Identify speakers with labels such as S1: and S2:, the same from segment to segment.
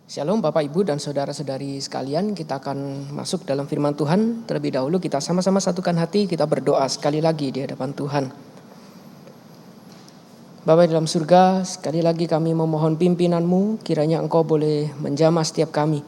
S1: Shalom Bapak Ibu dan Saudara-saudari sekalian, kita akan masuk dalam firman Tuhan. Terlebih dahulu kita sama-sama satukan hati, kita berdoa sekali lagi di hadapan Tuhan. Bapa dalam surga, sekali lagi kami memohon pimpinan-Mu, kiranya Engkau boleh menjamah setiap kami.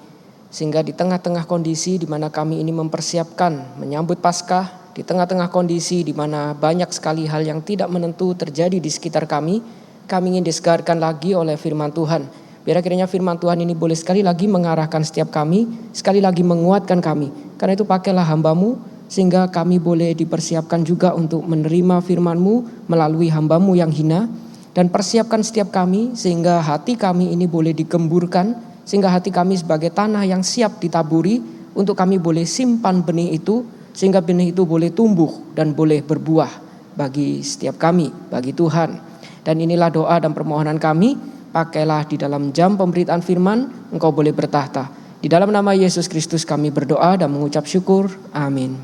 S1: Sehingga di tengah-tengah kondisi di mana kami ini mempersiapkan menyambut Paskah, di tengah-tengah kondisi di mana banyak sekali hal yang tidak menentu terjadi di sekitar kami ingin disegarkan lagi oleh firman Tuhan. Biar kiranya firman Tuhan ini boleh sekali lagi mengarahkan setiap kami, sekali lagi menguatkan kami. Karena itu pakailah hamba-Mu, sehingga kami boleh dipersiapkan juga untuk menerima firman-Mu melalui hamba-Mu yang hina. Dan persiapkan setiap kami, sehingga hati kami ini boleh digemburkan, sehingga hati kami sebagai tanah yang siap ditaburi, untuk kami boleh simpan benih itu, sehingga benih itu boleh tumbuh dan boleh berbuah bagi setiap kami, bagi Tuhan. Dan inilah doa dan permohonan kami. Pakailah di dalam jam pemberitaan firman, Engkau boleh bertahta. Di dalam nama Yesus Kristus kami berdoa dan mengucap syukur. Amin.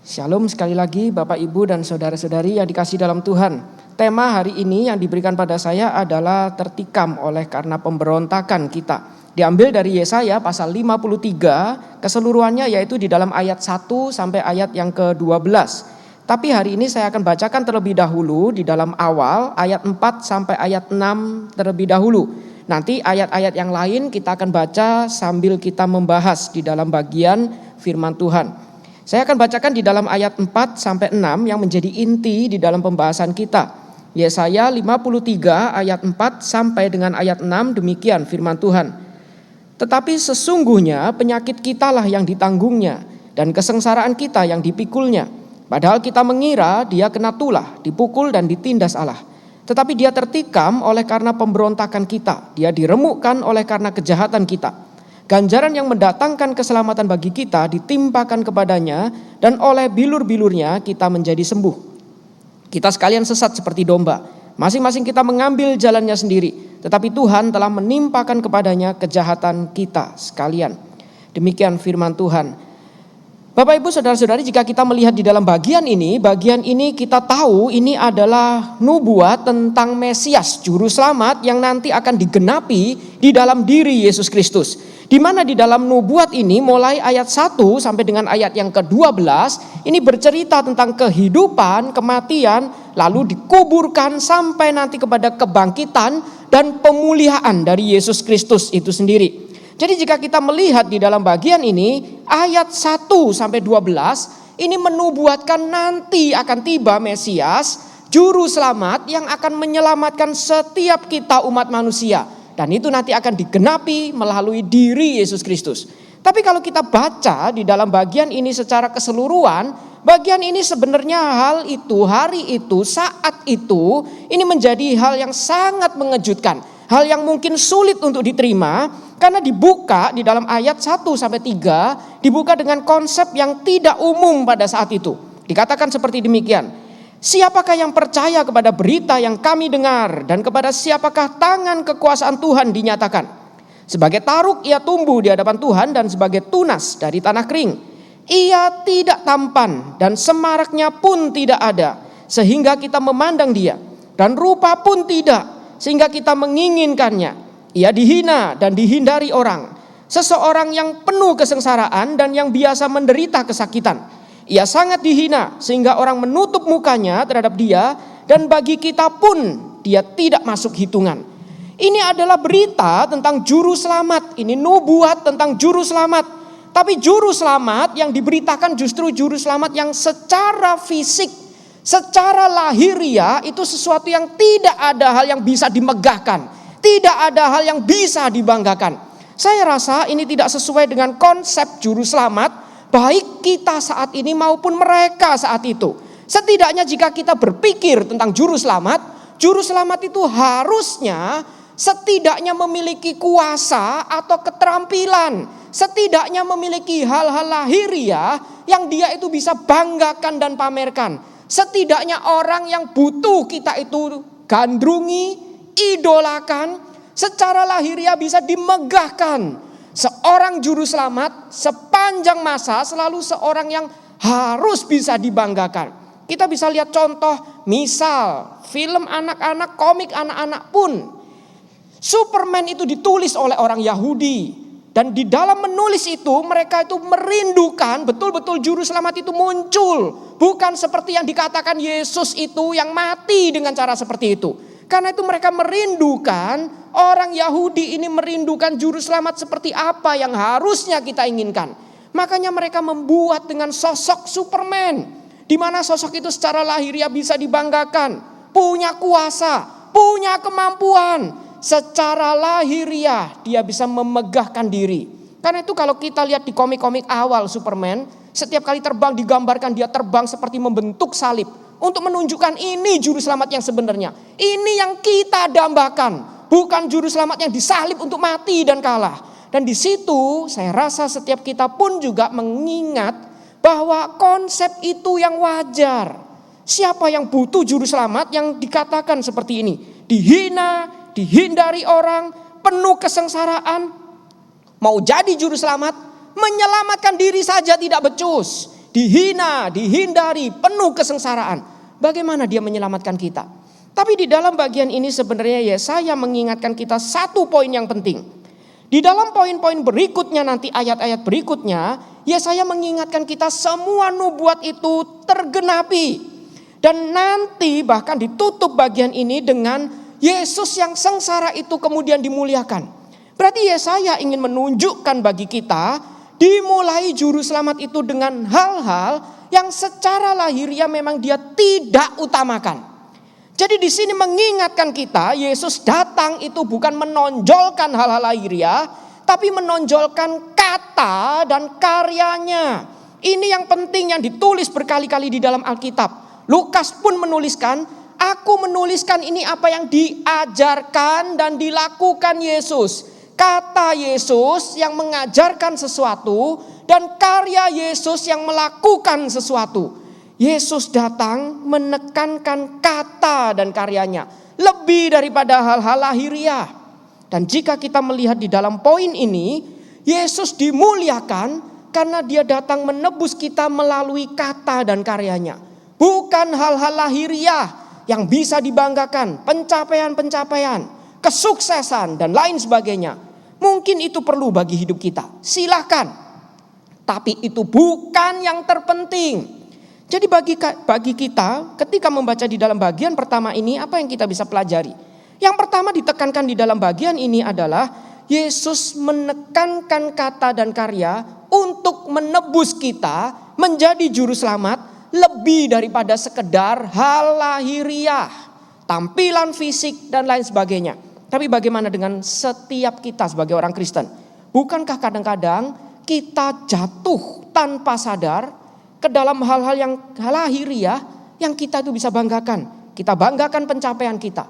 S1: Shalom sekali lagi Bapak Ibu dan Saudara-saudari yang dikasihi dalam Tuhan. Tema hari ini yang diberikan pada saya adalah tertikam oleh karena pemberontakan kita. Diambil dari Yesaya pasal 53, keseluruhannya yaitu di dalam ayat 1 sampai ayat yang ke-12. Tapi hari ini saya akan bacakan terlebih dahulu di dalam awal ayat 4 sampai ayat 6 terlebih dahulu. Nanti ayat-ayat yang lain kita akan baca sambil kita membahas di dalam bagian firman Tuhan. Saya akan bacakan di dalam ayat 4 sampai 6 yang menjadi inti di dalam pembahasan kita. Yesaya 53 ayat 4 sampai dengan ayat 6, demikian firman Tuhan. Tetapi sesungguhnya penyakit kitalah yang ditanggungnya dan kesengsaraan kita yang dipikulnya. Padahal kita mengira dia kena tulah, dipukul dan ditindas Allah. Tetapi dia tertikam oleh karena pemberontakan kita. Dia diremukkan oleh karena kejahatan kita. Ganjaran yang mendatangkan keselamatan bagi kita ditimpakan kepadanya, dan oleh bilur-bilurnya kita menjadi sembuh. Kita sekalian sesat seperti domba. Masing-masing kita mengambil jalannya sendiri. Tetapi Tuhan telah menimpakan kepadanya kejahatan kita sekalian. Demikian firman Tuhan. Bapak Ibu Saudara-saudari, jika kita melihat di dalam bagian ini kita tahu ini adalah nubuat tentang Mesias, juru selamat yang nanti akan digenapi di dalam diri Yesus Kristus. Di mana di dalam nubuat ini mulai ayat 1 sampai dengan ayat yang ke-12 ini bercerita tentang kehidupan, kematian, lalu dikuburkan sampai nanti kepada kebangkitan dan pemulihan dari Yesus Kristus itu sendiri. Jadi jika kita melihat di dalam bagian ini, ayat 1 sampai 12 ini menubuatkan nanti akan tiba Mesias, juru selamat yang akan menyelamatkan setiap kita umat manusia. Dan itu nanti akan digenapi melalui diri Yesus Kristus. Tapi kalau kita baca di dalam bagian ini secara keseluruhan, bagian ini sebenarnya hal itu, hari itu, saat itu, ini menjadi hal yang sangat mengejutkan. Hal yang mungkin sulit untuk diterima karena dibuka di dalam ayat 1 sampai 3 dibuka dengan konsep yang tidak umum pada saat itu. Dikatakan seperti demikian. Siapakah yang percaya kepada berita yang kami dengar, dan kepada siapakah tangan kekuasaan Tuhan dinyatakan? Sebagai taruk ia tumbuh di hadapan Tuhan, dan sebagai tunas dari tanah kering. Ia tidak tampan dan semaraknya pun tidak ada, sehingga kita memandang dia, dan rupa pun tidak, sehingga kita menginginkannya. Ia dihina dan dihindari orang, seseorang yang penuh kesengsaraan dan yang biasa menderita kesakitan. Ia sangat dihina sehingga orang menutup mukanya terhadap dia, dan bagi kita pun dia tidak masuk hitungan. Ini adalah berita tentang juru selamat, ini nubuat tentang juru selamat. Tapi juru selamat yang diberitakan justru juru selamat yang secara fisik, secara lahiriah itu sesuatu yang tidak ada hal yang bisa dimegahkan, tidak ada hal yang bisa dibanggakan. Saya rasa ini tidak sesuai dengan konsep juru selamat, baik kita saat ini maupun mereka saat itu. Setidaknya jika kita berpikir tentang juru selamat itu harusnya setidaknya memiliki kuasa atau keterampilan, setidaknya memiliki hal-hal lahiriah yang dia itu bisa banggakan dan pamerkan. Setidaknya orang yang butuh kita itu gandrungi, idolakan, secara lahiriah bisa dimegahkan. Seorang juru selamat sepanjang masa selalu seorang yang harus bisa dibanggakan. Kita bisa lihat contoh, misal film anak-anak, komik anak-anak pun Superman itu ditulis oleh orang Yahudi. Dan di dalam menulis itu mereka itu merindukan betul-betul juru selamat itu muncul. Bukan seperti yang dikatakan Yesus itu yang mati dengan cara seperti itu. Karena itu mereka merindukan, orang Yahudi ini merindukan juru selamat seperti apa yang harusnya kita inginkan. Makanya mereka membuat dengan sosok Superman. Di mana sosok itu secara lahiriah bisa dibanggakan. Punya kuasa, punya kemampuan. Secara lahiriah dia bisa memegahkan diri. Karena itu kalau kita lihat di komik-komik awal Superman, setiap kali terbang digambarkan dia terbang seperti membentuk salib. Untuk menunjukkan ini juru selamat yang sebenarnya. Ini yang kita dambakan. Bukan juru selamat yang disalib untuk mati dan kalah. Dan di situ saya rasa setiap kita pun juga mengingat bahwa konsep itu yang wajar. Siapa yang butuh juru selamat yang dikatakan seperti ini? Dihina, dihindari orang, penuh kesengsaraan. Mau jadi juru selamat, menyelamatkan diri saja tidak becus. Dihina, dihindari, penuh kesengsaraan. Bagaimana dia menyelamatkan kita? Tapi di dalam bagian ini sebenarnya Yesaya mengingatkan kita satu poin yang penting. Di dalam poin-poin berikutnya nanti ayat-ayat berikutnya, Yesaya mengingatkan kita semua nubuat itu tergenapi. Dan nanti bahkan ditutup bagian ini dengan Yesus yang sengsara itu kemudian dimuliakan. Berarti Yesaya ingin menunjukkan bagi kita, dimulai juru selamat itu dengan hal-hal yang secara lahiriah memang dia tidak utamakan. Jadi di sini mengingatkan kita, Yesus datang itu bukan menonjolkan hal-hal lahiriah, tapi menonjolkan kata dan karyanya. Ini yang penting yang ditulis berkali-kali di dalam Alkitab. Lukas pun menuliskan, aku menuliskan ini apa yang diajarkan dan dilakukan Yesus. Kata Yesus yang mengajarkan sesuatu dan karya Yesus yang melakukan sesuatu. Yesus datang menekankan kata dan karyanya lebih daripada hal-hal lahiriah. Dan jika kita melihat di dalam poin ini, Yesus dimuliakan karena dia datang menebus kita melalui kata dan karyanya. Bukan hal-hal lahiriah yang bisa dibanggakan, pencapaian-pencapaian, kesuksesan dan lain sebagainya. Mungkin itu perlu bagi hidup kita, silakan. Tapi itu bukan yang terpenting. Jadi bagi kita ketika membaca di dalam bagian pertama ini, apa yang kita bisa pelajari? Yang pertama ditekankan di dalam bagian ini adalah Yesus menekankan kata dan karya untuk menebus kita menjadi juru selamat lebih daripada sekedar hal lahiriah, tampilan fisik dan lain sebagainya. Tapi bagaimana dengan setiap kita sebagai orang Kristen? Bukankah kadang-kadang kita jatuh tanpa sadar ke dalam hal-hal yang lahiriah yang kita itu bisa banggakan. Kita banggakan pencapaian kita.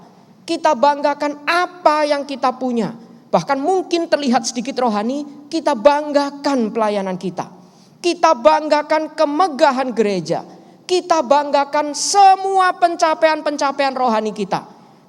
S1: Kita banggakan apa yang kita punya. Bahkan mungkin terlihat sedikit rohani, kita banggakan pelayanan kita. Kita banggakan kemegahan gereja. Kita banggakan semua pencapaian-pencapaian rohani kita.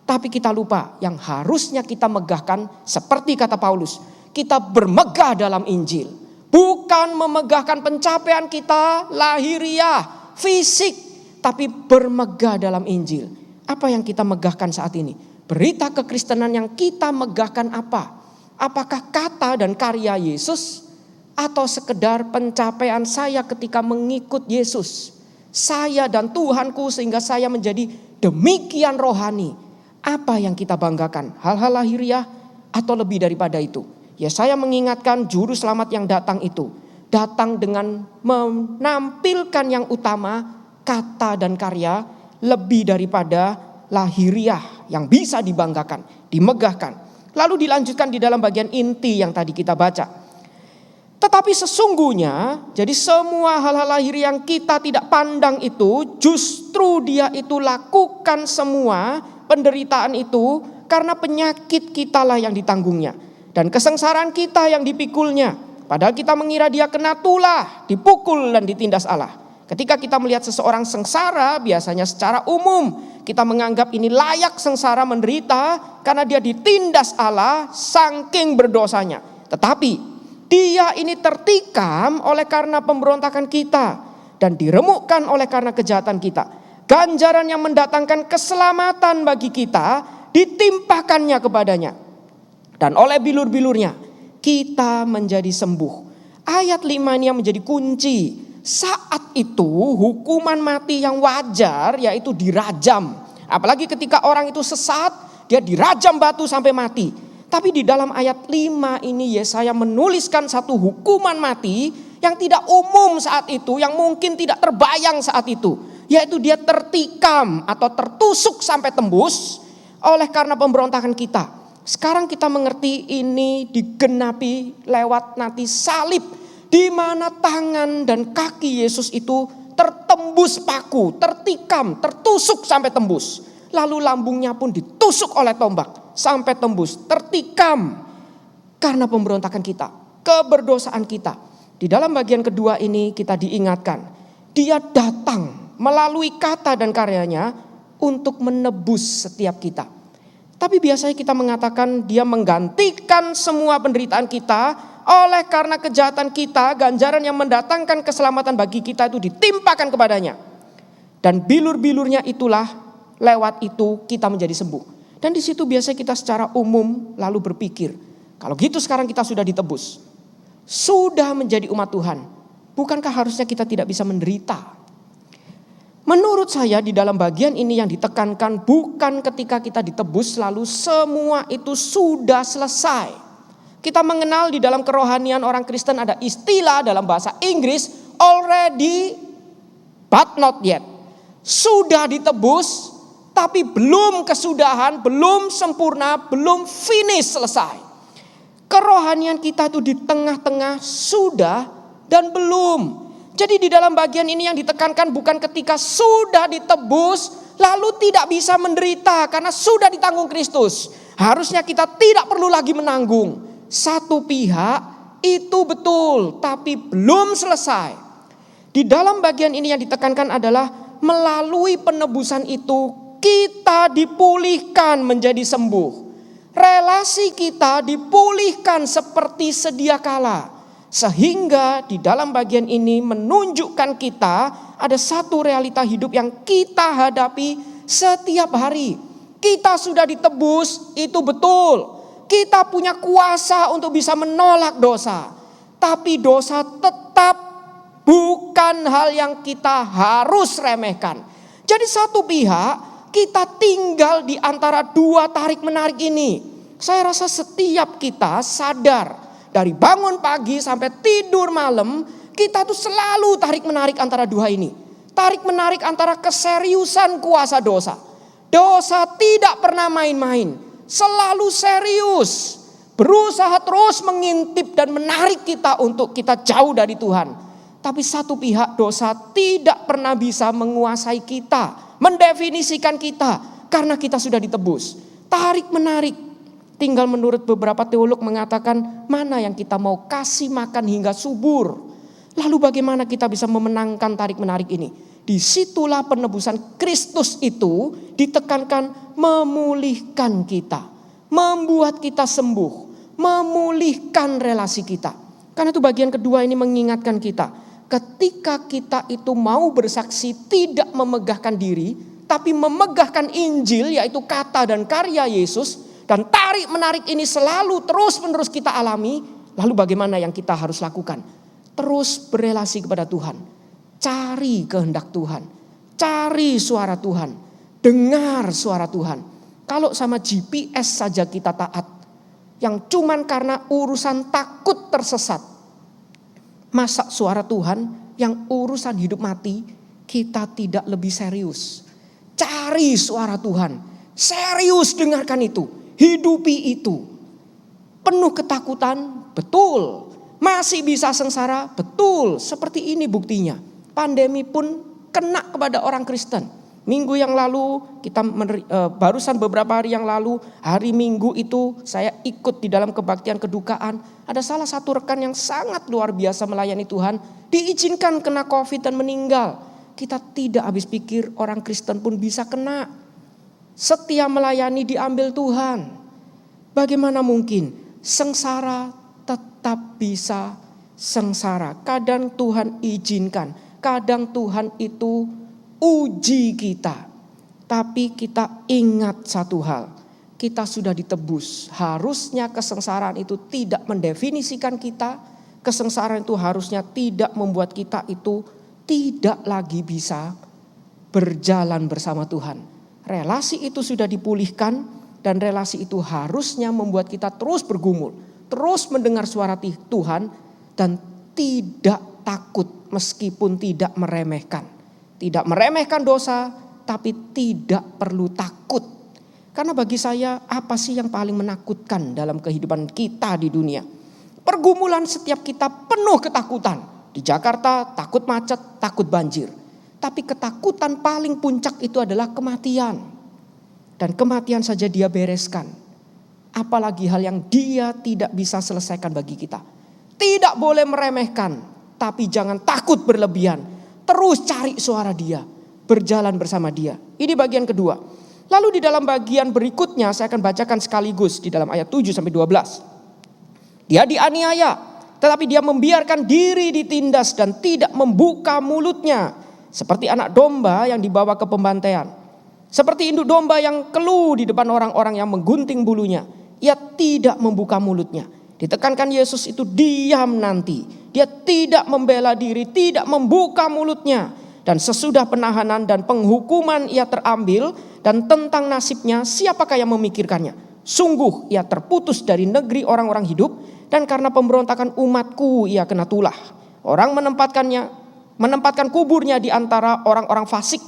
S1: Tapi kita lupa yang harusnya kita megahkan seperti kata Paulus. Kita bermegah dalam Injil. Bukan memegahkan pencapaian kita lahiriah, fisik. Tapi bermegah dalam Injil. Apa yang kita megahkan saat ini? Berita kekristenan yang kita megahkan apa? Apakah kata dan karya Yesus? Atau sekedar pencapaian saya ketika mengikut Yesus? Saya dan Tuhanku sehingga saya menjadi demikian rohani. Apa yang kita banggakan? Hal-hal lahiriah atau lebih daripada itu? Yesaya mengingatkan juru selamat yang datang itu. Datang dengan menampilkan yang utama, kata dan karya lebih daripada lahiriah yang bisa dibanggakan, dimegahkan. Lalu dilanjutkan di dalam bagian inti yang tadi kita baca. Tetapi sesungguhnya, jadi semua hal-hal lahir yang kita tidak pandang itu, justru dia itu lakukan semua penderitaan itu karena penyakit kitalah yang ditanggungnya. Dan kesengsaraan kita yang dipikulnya. Padahal kita mengira dia kena tulah, dipukul dan ditindas Allah. Ketika kita melihat seseorang sengsara, biasanya secara umum kita menganggap ini layak sengsara menderita karena dia ditindas Allah saking berdosanya. Tetapi dia ini tertikam oleh karena pemberontakan kita dan diremukkan oleh karena kejahatan kita. Ganjaran yang mendatangkan keselamatan bagi kita ditimpakannya kepadanya. Dan oleh bilur-bilurnya kita menjadi sembuh. Ayat 5 ini yang menjadi kunci. Saat itu hukuman mati yang wajar yaitu dirajam. Apalagi ketika orang itu sesat, dia dirajam batu sampai mati. Tapi di dalam ayat 5 ini Yesaya menuliskan satu hukuman mati yang tidak umum saat itu, yang mungkin tidak terbayang saat itu. Yaitu dia tertikam atau tertusuk sampai tembus oleh karena pemberontakan kita. Sekarang kita mengerti ini digenapi lewat nanti salib, di mana tangan dan kaki Yesus itu tertembus paku, tertikam, tertusuk sampai tembus. Lalu lambungnya pun ditusuk oleh tombak sampai tembus, tertikam karena pemberontakan kita, keberdosaan kita. Di dalam bagian kedua ini kita diingatkan, dia datang melalui kata dan karyanya untuk menebus setiap kita. Tapi biasanya kita mengatakan dia menggantikan semua penderitaan kita. Oleh karena kejahatan kita, ganjaran yang mendatangkan keselamatan bagi kita itu ditimpakan kepadanya. Dan bilur-bilurnya itulah, lewat itu kita menjadi sembuh. Dan di situ biasanya kita secara umum lalu berpikir, kalau gitu sekarang kita sudah ditebus, sudah menjadi umat Tuhan, bukankah harusnya kita tidak bisa menderita? Menurut saya di dalam bagian ini yang ditekankan bukan ketika kita ditebus lalu semua itu sudah selesai. Kita mengenal di dalam kerohanian orang Kristen ada istilah dalam bahasa Inggris already but not yet. Sudah ditebus tapi belum kesudahan, belum sempurna, belum finish, selesai. Kerohanian kita itu di tengah-tengah sudah dan belum. Jadi di dalam bagian ini yang ditekankan bukan ketika sudah ditebus lalu tidak bisa menderita karena sudah ditanggung Kristus. Harusnya kita tidak perlu lagi menanggung. Satu pihak itu betul tapi belum selesai. Di dalam bagian ini yang ditekankan adalah melalui penebusan itu kita dipulihkan menjadi sembuh. Relasi kita dipulihkan seperti sedia kala. Sehingga di dalam bagian ini menunjukkan kita ada satu realita hidup yang kita hadapi setiap hari. Kita sudah ditebus, itu betul. Kita punya kuasa untuk bisa menolak dosa. Tapi dosa tetap bukan hal yang kita harus remehkan. Jadi satu pihak kita tinggal di antara dua tarik menarik ini. Saya rasa setiap kita sadar. Dari bangun pagi sampai tidur malam, kita tuh selalu tarik menarik antara dua ini. Tarik menarik antara keseriusan kuasa dosa. Dosa tidak pernah main-main, selalu serius. Berusaha terus mengintip dan menarik kita untuk kita jauh dari Tuhan. Tapi satu pihak dosa tidak pernah bisa menguasai kita, mendefinisikan kita, karena kita sudah ditebus. Tarik menarik. Tinggal menurut beberapa teolog mengatakan mana yang kita mau kasih makan hingga subur. Lalu bagaimana kita bisa memenangkan tarik menarik ini? Disitulah penebusan Kristus itu ditekankan memulihkan kita. Membuat kita sembuh. Memulihkan relasi kita. Karena itu bagian kedua ini mengingatkan kita. Ketika kita itu mau bersaksi tidak memegahkan diri. Tapi memegahkan Injil yaitu kata dan karya Yesus. Dan tarik menarik ini selalu terus menerus kita alami. Lalu bagaimana yang kita harus lakukan? Terus berelasi kepada Tuhan. Cari kehendak Tuhan. Cari suara Tuhan. Dengar suara Tuhan. Kalau sama GPS saja kita taat. Yang cuman karena urusan takut tersesat. Masa suara Tuhan yang urusan hidup mati kita tidak lebih serius. Cari suara Tuhan. Serius dengarkan itu. Hidupi itu. Penuh ketakutan, betul. Masih bisa sengsara, betul. Seperti ini buktinya. Pandemi pun kena kepada orang Kristen. Minggu yang lalu, barusan beberapa hari yang lalu, hari Minggu itu saya ikut di dalam kebaktian kedukaan. Ada salah satu rekan yang sangat luar biasa melayani Tuhan. Diizinkan kena COVID dan meninggal. Kita tidak habis pikir orang Kristen pun bisa kena. Setia melayani diambil Tuhan. Bagaimana mungkin sengsara tetap bisa sengsara. Kadang Tuhan izinkan. Kadang Tuhan itu uji kita. Tapi kita ingat satu hal. kita sudah ditebus. Harusnya kesengsaraan itu tidak mendefinisikan kita. Kesengsaraan itu harusnya tidak membuat kita itu tidak lagi bisa berjalan bersama Tuhan. Relasi itu sudah dipulihkan dan relasi itu harusnya membuat kita terus bergumul, terus mendengar suara Tuhan dan tidak takut meskipun tidak meremehkan. Tidak meremehkan dosa, tapi tidak perlu takut. Karena bagi saya, apa sih yang paling menakutkan dalam kehidupan kita di dunia? Pergumulan setiap kita penuh ketakutan. Di Jakarta takut macet, takut banjir. Tapi ketakutan paling puncak itu adalah kematian. Dan kematian saja dia bereskan. Apalagi hal yang dia tidak bisa selesaikan bagi kita. Tidak boleh meremehkan, tapi jangan takut berlebihan. Terus cari suara dia, berjalan bersama dia. Ini bagian kedua. Lalu di dalam bagian berikutnya saya akan bacakan sekaligus di dalam ayat 7 sampai 12. Dia dianiaya, tetapi dia membiarkan diri ditindas dan tidak membuka mulutnya. Seperti anak domba yang dibawa ke pembantaian. Seperti induk domba yang keluh di depan orang-orang yang menggunting bulunya. Ia tidak membuka mulutnya. Ditekankan Yesus itu diam nanti. Dia tidak membela diri, tidak membuka mulutnya. Dan sesudah penahanan dan penghukuman ia terambil. Dan tentang nasibnya siapakah yang memikirkannya? Sungguh ia terputus dari negeri orang-orang hidup. Dan karena pemberontakan umatku ia kena tulah. Orang menempatkan kuburnya di antara orang-orang fasik.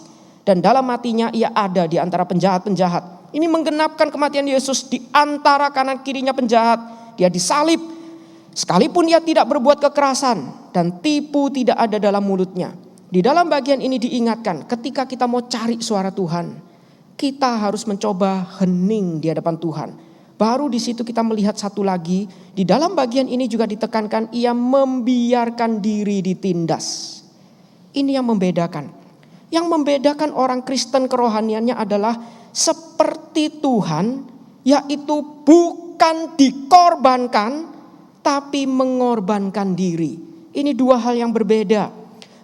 S1: Dan dalam matinya ia ada di antara penjahat-penjahat. Ini menggenapkan kematian Yesus di antara kanan kirinya penjahat. Dia disalib. Sekalipun ia tidak berbuat kekerasan. Dan tipu tidak ada dalam mulutnya. Di dalam bagian ini diingatkan ketika kita mau cari suara Tuhan. Kita harus mencoba hening di hadapan Tuhan. Baru di situ kita melihat satu lagi. Di dalam bagian ini juga ditekankan ia membiarkan diri ditindas. Ini yang membedakan. Yang membedakan orang Kristen kerohaniannya adalah seperti Tuhan. Yaitu bukan dikorbankan tapi mengorbankan diri. Ini dua hal yang berbeda.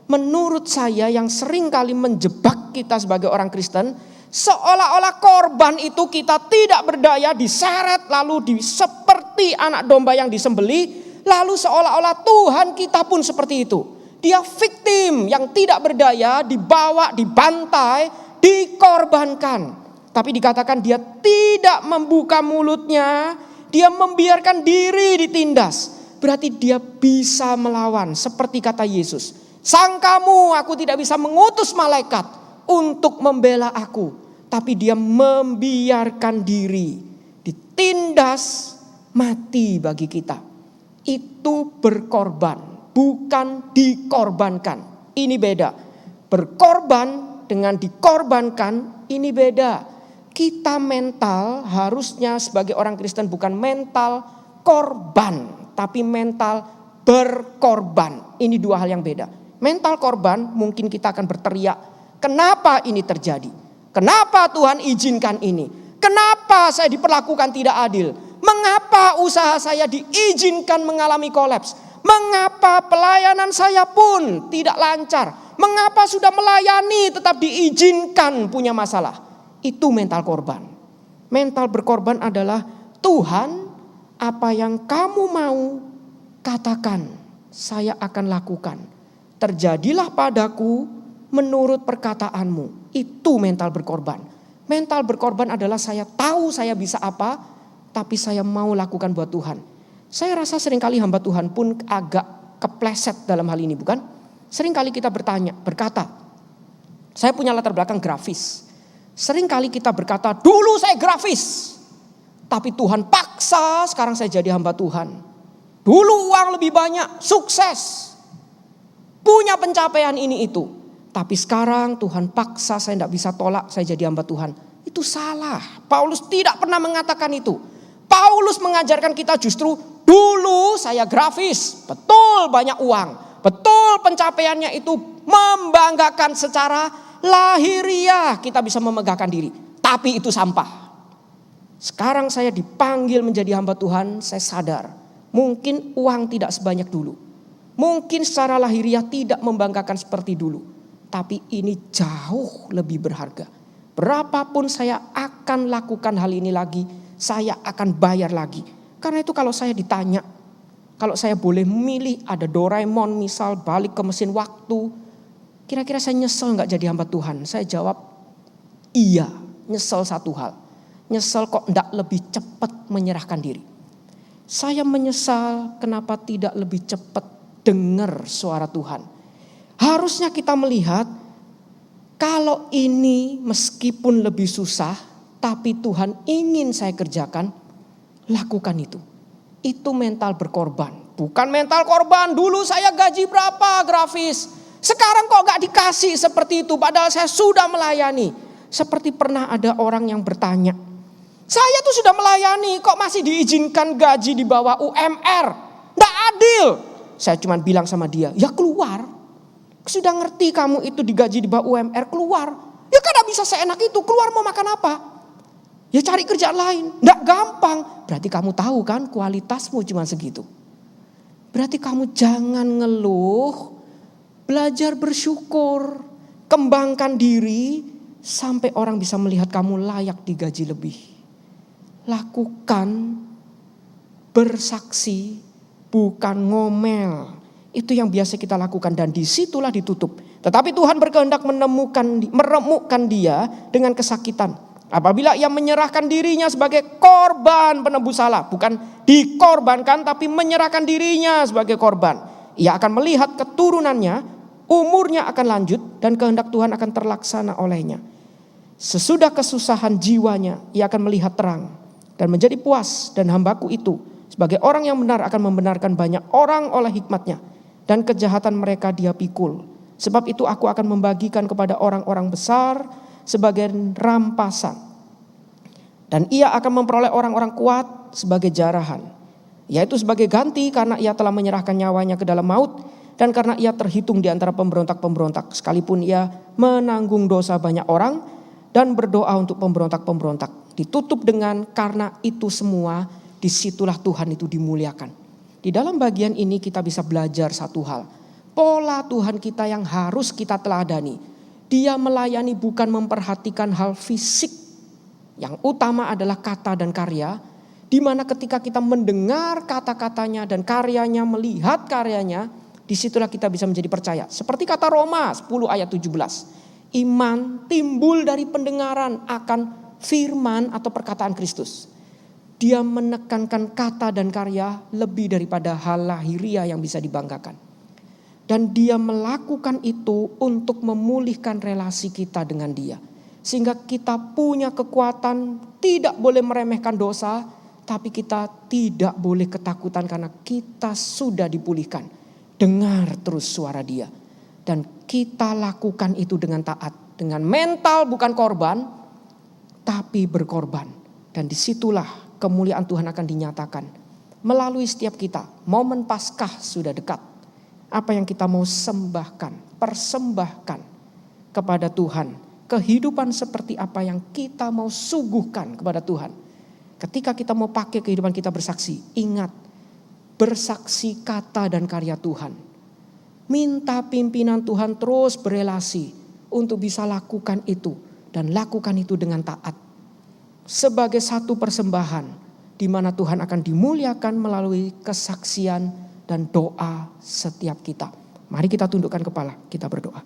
S1: Menurut saya yang sering kali menjebak kita sebagai orang Kristen, seolah-olah korban itu kita tidak berdaya, diseret lalu seperti anak domba yang disembelih, lalu seolah-olah Tuhan kita pun seperti itu. Dia victim yang tidak berdaya, dibawa, dibantai, dikorbankan. Tapi dikatakan dia tidak membuka mulutnya, dia membiarkan diri ditindas. Berarti dia bisa melawan seperti kata Yesus. Sangkamu aku tidak bisa mengutus malaikat untuk membela aku. Tapi dia membiarkan diri ditindas mati bagi kita. Itu berkorban, bukan dikorbankan. Ini beda. Berkorban dengan dikorbankan ini beda. Kita mental harusnya sebagai orang Kristen bukan mental korban, tapi mental berkorban. Ini dua hal yang beda. Mental korban mungkin kita akan berteriak, kenapa ini terjadi? Kenapa Tuhan izinkan ini? Kenapa saya diperlakukan tidak adil? Mengapa usaha saya diizinkan mengalami kolaps? Mengapa pelayanan saya pun tidak lancar? Mengapa sudah melayani tetap diizinkan punya masalah? Itu mental korban. Mental berkorban adalah Tuhan, apa yang kamu mau katakan, saya akan lakukan. Terjadilah padaku menurut perkataanmu. Itu mental berkorban. Mental berkorban adalah saya tahu saya bisa apa, tapi saya mau lakukan buat Tuhan. Saya rasa seringkali hamba Tuhan pun agak kepleset dalam hal ini, bukan? Seringkali kita berkata, saya punya latar belakang grafis. Seringkali kita berkata, dulu saya grafis, tapi Tuhan paksa sekarang saya jadi hamba Tuhan. Dulu uang lebih banyak, sukses, punya pencapaian ini itu. Tapi sekarang Tuhan paksa saya tidak bisa tolak, saya jadi hamba Tuhan. Itu salah. Paulus tidak pernah mengatakan itu. Paulus mengajarkan kita justru dulu saya grafis, betul banyak uang, betul pencapaiannya itu membanggakan secara lahiriah, kita bisa memegahkan diri. Tapi itu sampah. Sekarang saya dipanggil menjadi hamba Tuhan, saya sadar mungkin uang tidak sebanyak dulu. Mungkin secara lahiriah tidak membanggakan seperti dulu. Tapi ini jauh lebih berharga. Berapapun saya akan lakukan hal ini lagi, saya akan bayar lagi. Karena itu kalau saya ditanya, kalau saya boleh memilih ada Doraemon misal balik ke mesin waktu, kira-kira saya nyesel gak jadi hamba Tuhan? Saya jawab iya, nyesel satu hal. Nyesel kok gak lebih cepat menyerahkan diri. Saya menyesal kenapa tidak lebih cepat dengar suara Tuhan. Harusnya kita melihat kalau ini meskipun lebih susah, tapi Tuhan ingin saya kerjakan, lakukan itu. Itu mental berkorban. Bukan mental korban, dulu saya gaji berapa grafis. Sekarang kok gak dikasih seperti itu, padahal saya sudah melayani. Seperti pernah ada orang yang bertanya, saya tuh sudah melayani kok masih diizinkan gaji di bawah UMR. Nggak adil. Saya cuma bilang sama dia, ya keluar. Sudah ngerti kamu itu digaji di bawah UMR, keluar. Ya kan gak bisa seenak itu, keluar mau makan apa? Ya cari kerjaan lain, nggak gampang. Berarti kamu tahu kan kualitasmu cuma segitu. Berarti kamu jangan ngeluh, belajar bersyukur, kembangkan diri sampai orang bisa melihat kamu layak digaji lebih. Lakukan, bersaksi, bukan ngomel. Itu yang biasa kita lakukan dan disitulah ditutup. Tetapi Tuhan berkehendak meremukkan dia dengan kesakitan. Apabila ia menyerahkan dirinya sebagai korban penebus salah. Bukan dikorbankan tapi menyerahkan dirinya sebagai korban. Ia akan melihat keturunannya, umurnya akan lanjut dan kehendak Tuhan akan terlaksana olehnya. Sesudah kesusahan jiwanya ia akan melihat terang. Dan menjadi puas dan hambaku itu sebagai orang yang benar akan membenarkan banyak orang oleh hikmatnya. Dan kejahatan mereka dia pikul. Sebab itu aku akan membagikan kepada orang-orang besar sebagai rampasan. Dan ia akan memperoleh orang-orang kuat sebagai jarahan. Yaitu sebagai ganti karena ia telah menyerahkan nyawanya ke dalam maut. Dan karena ia terhitung di antara pemberontak-pemberontak. Sekalipun ia menanggung dosa banyak orang dan berdoa untuk pemberontak-pemberontak. Ditutup dengan karena itu semua disitulah Tuhan itu dimuliakan. Di dalam bagian ini kita bisa belajar satu hal. Pola Tuhan kita yang harus kita teladani. Dia melayani bukan memperhatikan hal fisik. Yang utama adalah kata dan karya. Di mana ketika kita mendengar kata-katanya dan karyanya, melihat karyanya, disitulah kita bisa menjadi percaya. Seperti kata Roma 10 ayat 17. Iman timbul dari pendengaran akan firman atau perkataan Kristus. Dia menekankan kata dan karya lebih daripada hal lahiriah yang bisa dibanggakan. Dan dia melakukan itu untuk memulihkan relasi kita dengan dia. Sehingga kita punya kekuatan, tidak boleh meremehkan dosa, tapi kita tidak boleh ketakutan karena kita sudah dipulihkan. Dengar terus suara dia. Dan kita lakukan itu dengan taat. Dengan mental bukan korban, tapi berkorban. Dan disitulah kemuliaan Tuhan akan dinyatakan. Melalui setiap kita, momen Paskah sudah dekat. Apa yang kita mau sembahkan, persembahkan kepada Tuhan. Kehidupan seperti apa yang kita mau suguhkan kepada Tuhan. Ketika kita mau pakai kehidupan kita bersaksi, ingat bersaksi kata dan karya Tuhan. Minta pimpinan Tuhan terus berelasi untuk bisa lakukan itu. Dan lakukan itu dengan taat. Sebagai satu persembahan di mana Tuhan akan dimuliakan melalui kesaksian dan doa setiap kita. Mari kita tundukkan kepala, kita berdoa.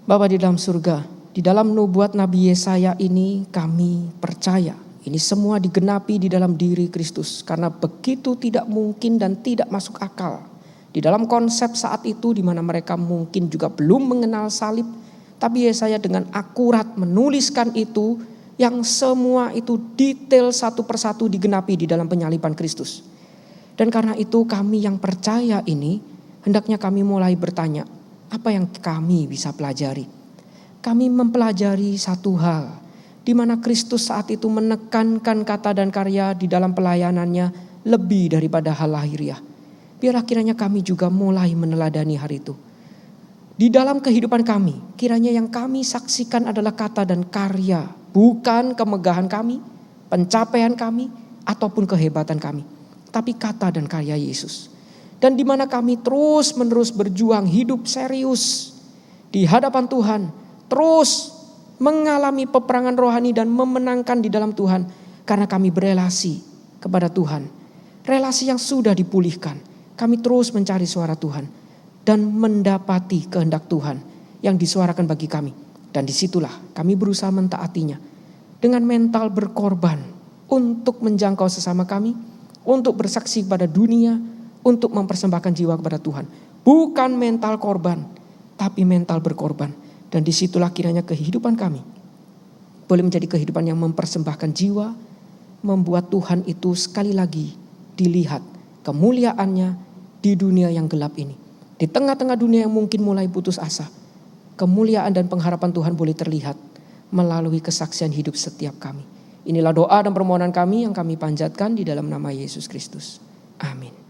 S1: Bapa di dalam surga, di dalam nubuat Nabi Yesaya ini kami percaya. Ini semua digenapi di dalam diri Kristus. Karena begitu tidak mungkin dan tidak masuk akal. Di dalam konsep saat itu di mana mereka mungkin juga belum mengenal salib. Tapi Yesaya dengan akurat menuliskan itu yang semua itu detail satu persatu digenapi di dalam penyaliban Kristus. Dan karena itu kami yang percaya ini hendaknya kami mulai bertanya, apa yang kami bisa pelajari? Kami mempelajari satu hal, di mana Kristus saat itu menekankan kata dan karya di dalam pelayanannya lebih daripada hal lahiriah. Biarlah kiranya kami juga mulai meneladani hari itu. Di dalam kehidupan kami, kiranya yang kami saksikan adalah kata dan karya, bukan kemegahan kami, pencapaian kami, ataupun kehebatan kami, tapi kata dan karya Yesus. Dan di mana kami terus menerus berjuang hidup serius di hadapan Tuhan, terus mengalami peperangan rohani dan memenangkan di dalam Tuhan karena kami berelasi kepada Tuhan. Relasi yang sudah dipulihkan. Kami terus mencari suara Tuhan dan mendapati kehendak Tuhan yang disuarakan bagi kami. Dan disitulah kami berusaha mentaatinya dengan mental berkorban untuk menjangkau sesama kami, untuk bersaksi pada dunia, untuk mempersembahkan jiwa kepada Tuhan. Bukan mental korban, tapi mental berkorban. Dan disitulah kiranya kehidupan kami boleh menjadi kehidupan yang mempersembahkan jiwa, membuat Tuhan itu sekali lagi dilihat kemuliaannya di dunia yang gelap ini. Di tengah-tengah dunia yang mungkin mulai putus asa, kemuliaan dan pengharapan Tuhan boleh terlihat melalui kesaksian hidup setiap kami. Inilah doa dan permohonan kami yang kami panjatkan di dalam nama Yesus Kristus. Amin.